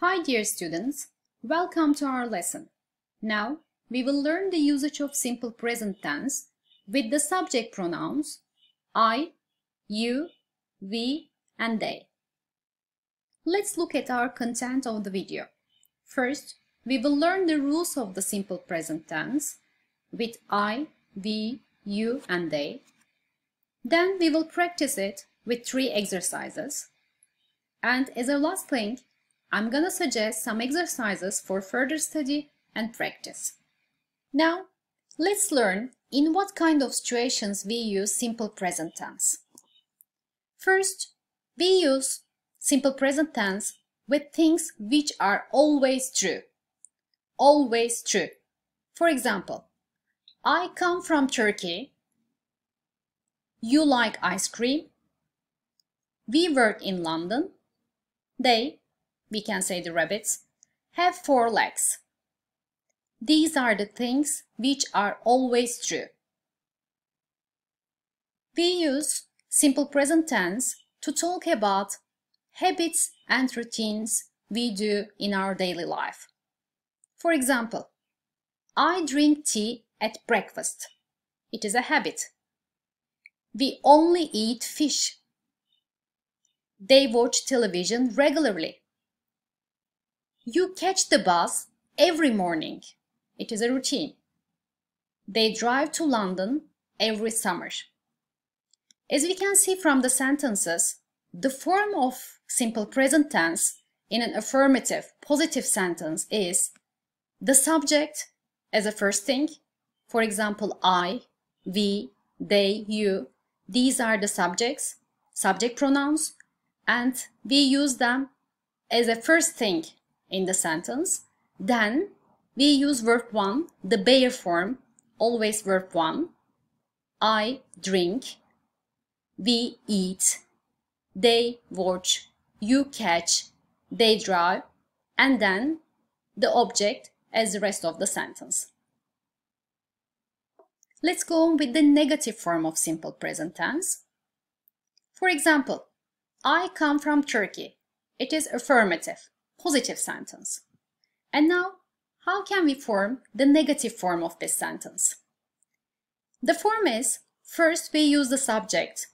Hi dear students, welcome to our lesson. Now we will learn the usage of simple present tense with the subject pronouns I, you, we and they. Let's look at our content of the video. First, we will learn the rules of the simple present tense with I, we, you and they. Then we will practice it with 3 exercises. And as a last thing, I'm gonna suggest some exercises for further study and practice. Now, let's learn in what kind of situations we use simple present tense. First, we use simple present tense with things which are always true. Always true. For example, I come from Turkey. You like ice cream. We work in London. They, we can say the rabbits, have 4 legs. These are the things which are always true. We use simple present tense to talk about habits and routines we do in our daily life. For example, I drink tea at breakfast. It is a habit. We only eat fish. They watch television regularly. You catch the bus every morning. It is a routine. They drive to London every summer. As we can see from the sentences, the form of simple present tense in an affirmative, positive sentence is the subject as a first thing. For example, I, we, they, you. These are the subjects, subject pronouns, and we use them as a first thing in the sentence. Then we use verb 1, the bare form, always verb 1. I drink, we eat, they watch, you catch, they drive, and then the object as the rest of the sentence. Let's go on with the negative form of simple present tense. For example, I come from Turkey. It is affirmative, positive sentence. And now, how can we form the negative form of this sentence? The form is, first we use the subject,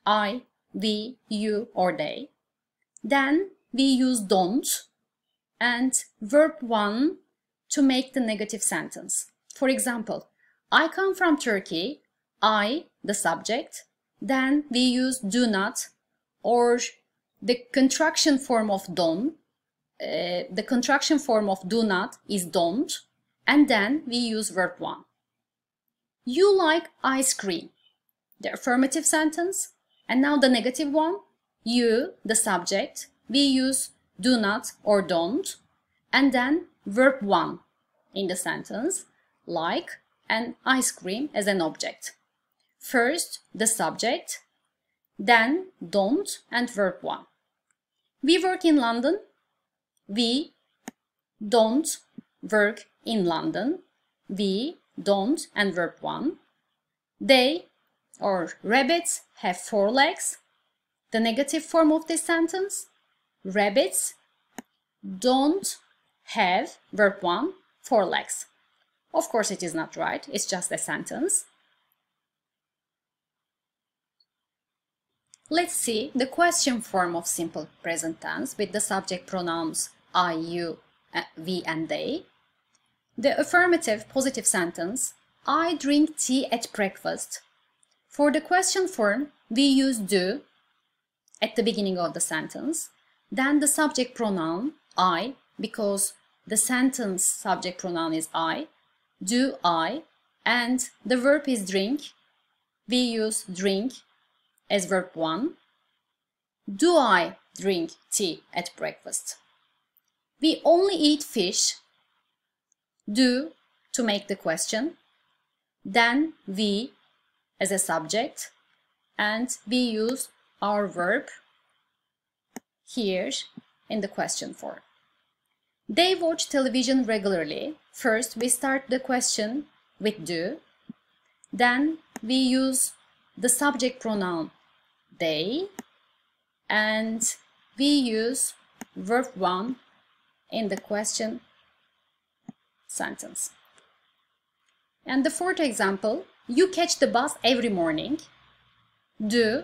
I, we, you or they. Then we use don't and verb 1 to make the negative sentence. For example, I come from Turkey, I, the subject. Then we use do not or the contraction form of don't. The contraction form of do not is don't, and then we use verb 1. You like ice cream, the affirmative sentence, and now the negative one, you, the subject, we use do not or don't, and then verb 1 in the sentence, like and ice cream as an object. First the subject, then don't and verb 1. We work in London. We don't work in London. We don't and verb 1. They or rabbits have 4 legs. The negative form of this sentence, rabbits don't have verb 1 4 legs. Of course it is not right, it's just a sentence. Let's see the question form of simple present tense with the subject pronouns I, you, we and they. The affirmative positive sentence, I drink tea at breakfast. For the question form, we use do at the beginning of the sentence. Then the subject pronoun I, because the sentence subject pronoun is I, do I, and the verb is drink. We use drink as verb 1. Do I drink tea at breakfast? We only eat fish. Do to make the question. Then we as a subject, and we use our verb here in the question form. They watch television regularly. First we start the question with do. Then we use the subject pronoun they, and we use verb 1 in the question sentence. And the fourth example, you catch the bus every morning. Do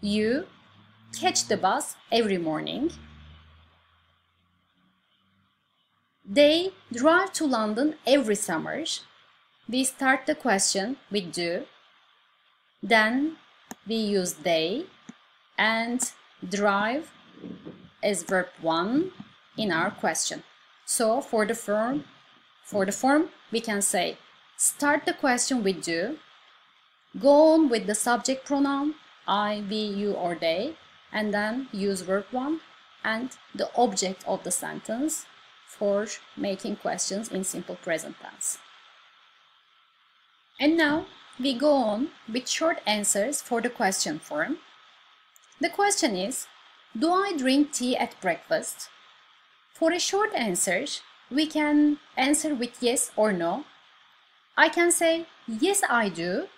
you catch the bus every morning? They drive to London every summer. We start the question with do, then we use they, and drive is verb 1 in our question. So for the form we can say start the question with do, go on with the subject pronoun I, we, you, or they, and then use verb 1 and the object of the sentence for making questions in simple present tense. And now we go on with short answers for the question form. The question is, do I drink tea at breakfast? For a short answer, we can answer with yes or no. I can say, yes, I do,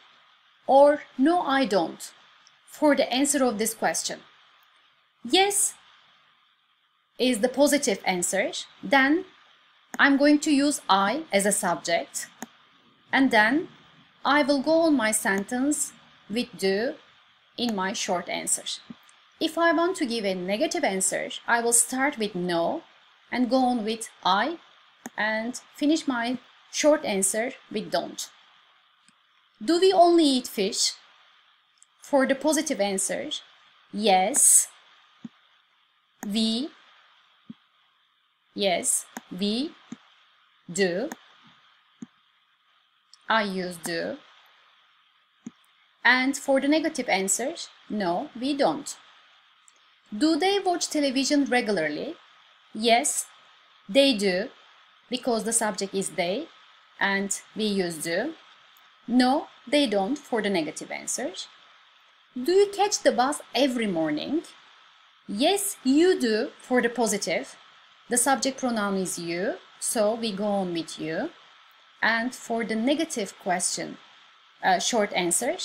or no, I don't, for the answer of this question. Yes is the positive answer, then I'm going to use I as a subject, and then I will go on my sentence with do in my short answer. If I want to give a negative answer, I will start with no and go on with I and finish my short answer with don't. Do we only eat fish? For the positive answer, yes, we do. I use do. And for the negative answer, no, we don't. Do they watch television regularly? Yes, they do, because the subject is they, and we use do. No, they don't for the negative answer. Do you catch the bus every morning? Yes, you do for the positive. The subject pronoun is you, so we go on with you. And for the negative question, short answer,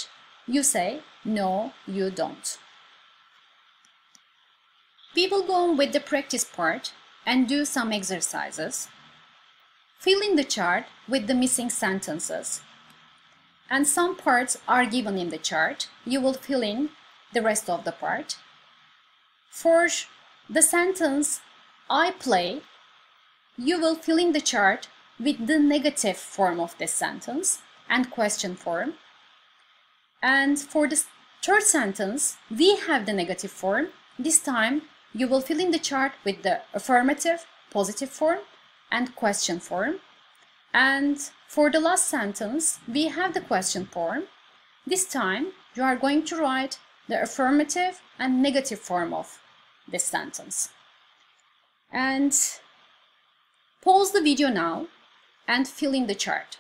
you say, no, you don't. We will go on with the practice part and do some exercises. Fill in the chart with the missing sentences. And some parts are given in the chart. You will fill in the rest of the part. For the sentence, I play, you will fill in the chart with the negative form of this sentence and question form. And for the third sentence, we have the negative form. This time, you will fill in the chart with the affirmative, positive form and question form. And for the last sentence, we have the question form. This time, you are going to write the affirmative and negative form of this sentence. And pause the video now and fill in the chart.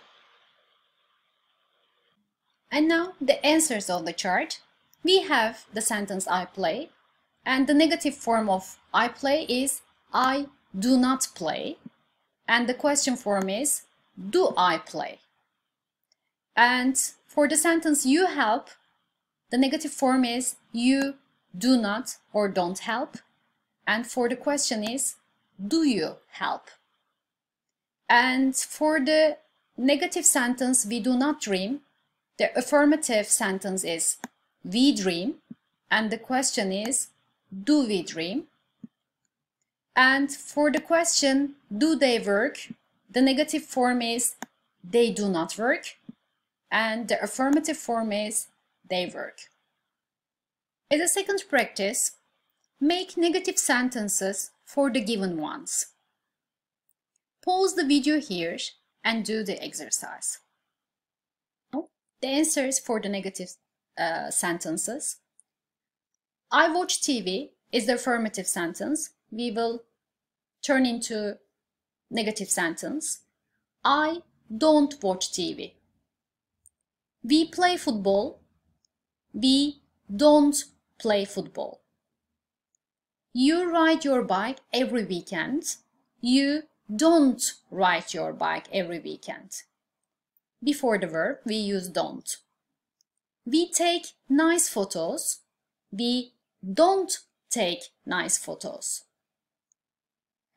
And now the answers of the chart. We have the sentence I play, and the negative form of I play is I do not play, and the question form is do I play? And for the sentence you help, the negative form is you do not or don't help, and for the question is do you help? And for the negative sentence we do not dream, the affirmative sentence is we dream, and the question is do we dream? And for the question do they work, the negative form is they do not work, and the affirmative form is they work. As a second practice, make negative sentences for the given ones. Pause the video here and do the exercise. The answers for the negative sentences. I watch TV is the affirmative sentence. We will turn into negative sentence. I don't watch TV. We play football. We don't play football. You ride your bike every weekend. You don't ride your bike every weekend. Before the verb, we use don't. We take nice photos. We don't take nice photos.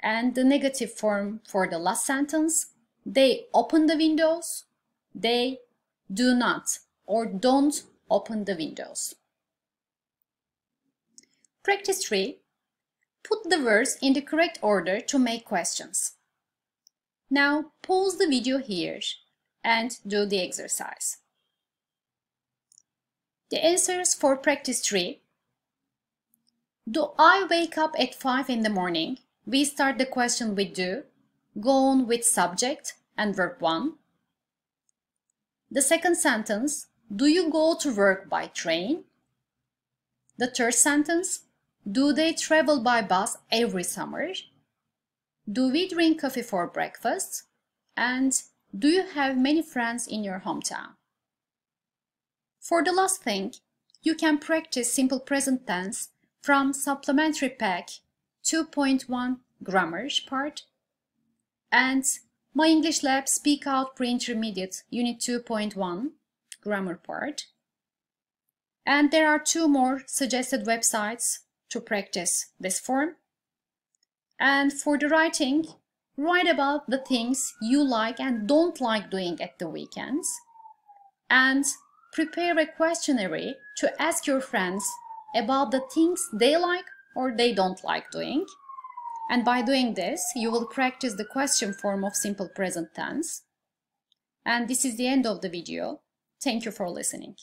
And the negative form for the last sentence, they open the windows, they do not or don't open the windows. Practice 3. Put the words in the correct order to make questions. Now pause the video here and do the exercise. The answers for practice 3. Do I wake up at 5 in the morning? We start the question with do, go on with subject and verb 1. The second sentence, do you go to work by train? The third sentence, do they travel by bus every summer? Do we drink coffee for breakfast? And do you have many friends in your hometown? For the last thing, you can practice simple present tense from Supplementary Pack 2.1 Grammar part and My English Lab Speak Out Pre-Intermediate Unit 2.1 Grammar part. And there are 2 more suggested websites to practice this form. And for the writing, write about the things you like and don't like doing at the weekends. And prepare a questionnaire to ask your friends about the things they like or they don't like doing. And by doing this, you will practice the question form of simple present tense. And this is the end of the video. Thank you for listening.